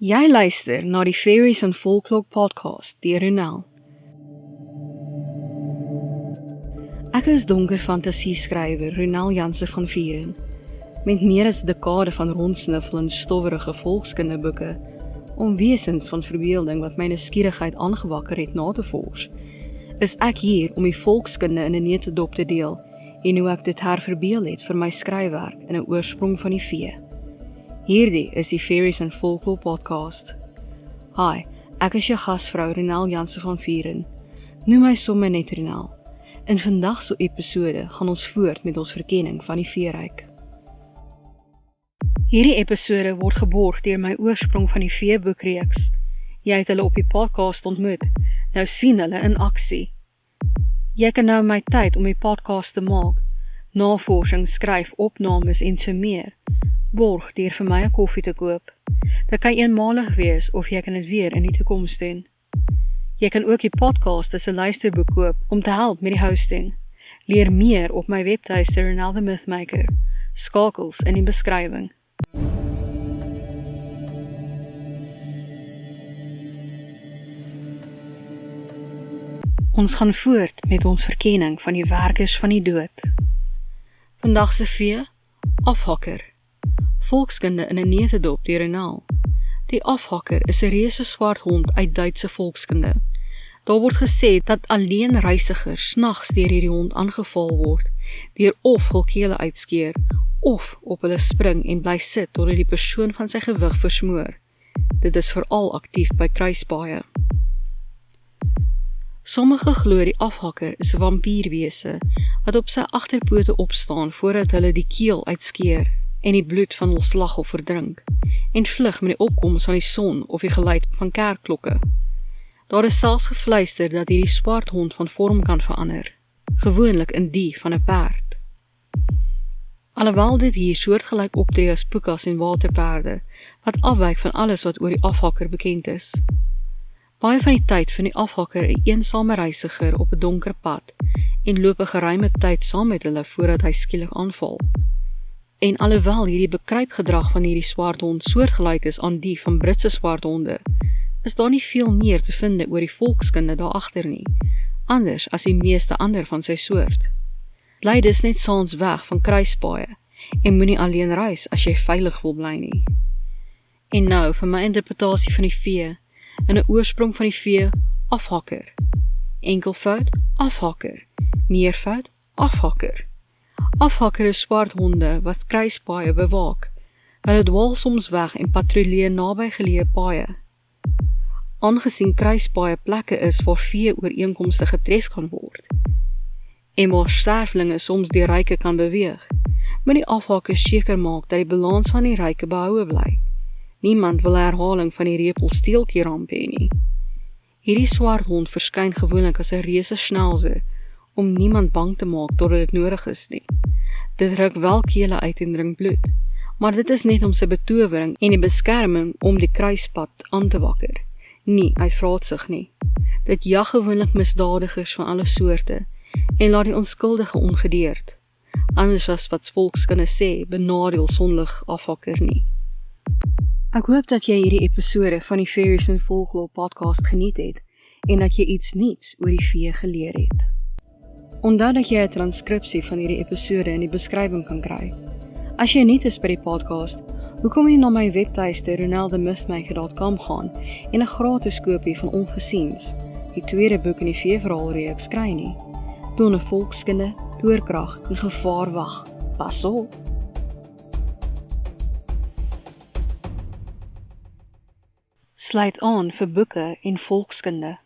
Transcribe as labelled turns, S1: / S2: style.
S1: Jy luister na die Fairies and Folklore podcast deur Ronel. Ek is donker fantasieskrywer Ronel Janse van Vieren, met meer as 'n dekade van rondsniffel in stowwerige volkskindeboeke, om wesens van verbeelding wat my nuuskierigheid aangewakker het na te vors, is ek hier om die volkskunde in 'n neutedop te deel, en hoe ek dit herverbeel het vir my skryfwerk in 'n oorsprong van die vee. Hierdie is die Fairies and Folklore podcast. Hi, ek is jou gasvrou Ronel Janse van Vieren. Noem my sommer net Ronel. In vandag se episode gaan ons voort met ons verkenning van die veeryk. Hierdie episode word geborg deur my oorsprong van die veeboekreeks. Jy het hulle op die podcast ontmoet, nou sien hulle in aksie. Jy kan nou my tyd om die podcast te maak, navorsing, skryf, opnames en so meer, borg deur vir my 'n koffie te koop. Dit kan eenmalig wees of jy kan dit weer in die toekoms doen. Jy kan ook die podcast as 'n luisterboek koop om te help met die hosting. Leer meer op my webtuiste Ronel the Mythmaker. Skakels in die beskrywing. Ons gaan voort met ons verkenning van die werkers van die dood. Vandag se vee, afhakker. Volkskunde in 'n neutedop deur Ronel. Die afhakker is 'n reuse swart hond uit Duitse volkskunde. Daar word gesê dat alleen reisigers snags deur hierdie hond aangeval word, deur of hul kele uitskeer, of op hulle spring en bly sit totdat die persoon van sy gewig versmoor. Dit is veral aktief by kruispaaie. Sommige glo die afhakker is 'n vampierwese wat op sy agterpote opstaan voordat hulle die keel uitskeer en die bloed van hul slagoffer drink, en vlug met die opkoms van die son of die geluid van kerkklokke. Daar is selfs gefluister dat hierdie swart hond van vorm kan verander, gewoonlik in die van 'n perd. Alhoewel dit hier soortgelyk optree as pukas en waterperde, wat afwyk van alles wat oor die afhakker bekend is. Baie van die tyd vind die afhakker 'n eensame reisiger op 'n donker pad, en loop 'n geruime tyd saam met hulle voordat hy skielik aanval. En alhoewel hierdie bekruipgedrag van hierdie swart hond soortgelyk is aan die van Britse swart honde, is daar nie veel meer te vind oor die volkskunde daar agter nie, anders as die meeste ander van sy soort. Bly dus net saans weg van kruispaaie, en moenie alleen reis as jy veilig wil bly nie. En nou vir my interpretasie van die vee, in 'n oorsprong van die vee, afhakker. Enkelvoud, afhakker. Meervoud, afhakker. Afhakker is swart honde wat kruispaaie bewaak. Hulle dwaal soms weg en patrolleer naby geleë paaie. Aangesien kruispaaie plekke is waar vee ooreenkomste getres kan word, en waar sterflinge soms die ryke kan beweeg, moet die afhakker seker maak dat die balans van die ryke behoue bly. Niemand wil herhaling van die repelsteeltjie-ramp hê nie. Hierdie swart hond verskyn gewoonlik as 'n reuse schnauzer, om niemand bang te maak totdat dit nodig is nie. Dit ruk wel kele uit en drink bloed, maar dit is net om sy betowering en die beskerming om die kruispad aan te wakker. Nie uit vraatsig nie. Dit jag gewoonlik misdadigers van alle soorte, en laat die onskuldige ongedeerd. Anders as wat volkskunde sê, benadeel sonlig afhakker nie. Ek hoop dat jy hierdie episode van die Fairies and Folklore podcast geniet het, en dat jy iets nuuts oor die vee geleer het. Onthou dat jy 'n transkripsie van hierdie episode in die beskrywing kan kry. As jy nuut is by die podcast, hoekom jy na my webtuiste ronelthemythmaker.com gaan en 'n gratis kopie van Ongesiens, die tweede boek in die veeverhaalreeks kry nie. Toe 'n volkskunde, toorkrag en gevaar wag. Pas op! Sluit aan vir boeke en volkskunde.